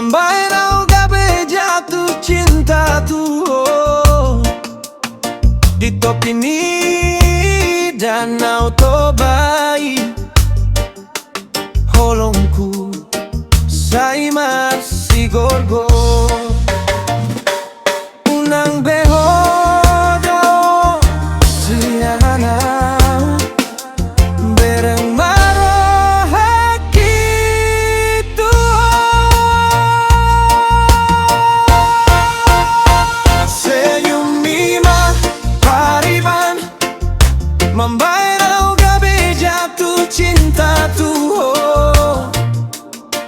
Membayar gabe jatuh cinta tuh di top ini danau tobai holongku sai masih gorgo unang behodo siana bereng marohaki senyum mima pariban membayar gabe jatuh cinta tuh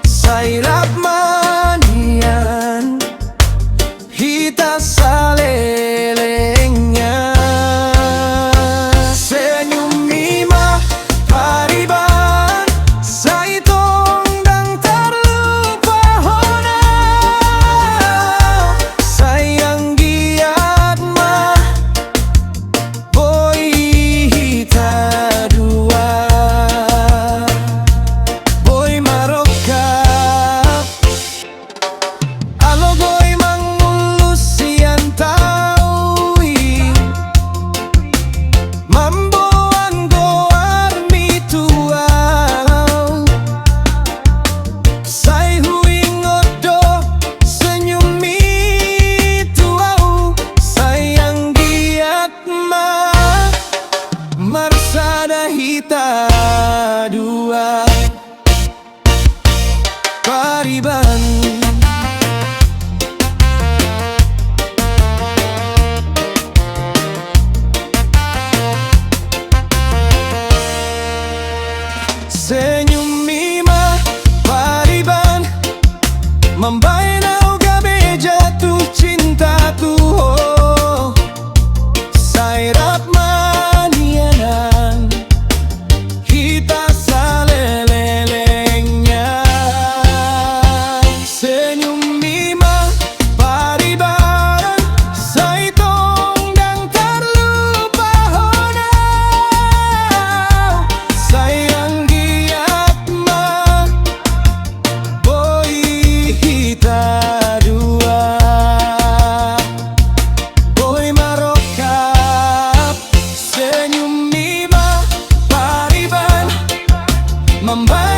sairap manian hita salelengnya senyum mima pariban saitong dang terlupa hona sayang giat mah boy hita dua boy maroka alo boy mangulus sian taui mamboan goar mituau sai huing odo senyum mituau sayang giat mah marsada hita dua pariban senyum mima pariban membayar gabe jatuh cinta tuh sairap manianan hita salelelengnya senyum mima pariban saitong dang terlupa hona sayang giat mah boy hita dua boy marokap senyum mima pariban membayar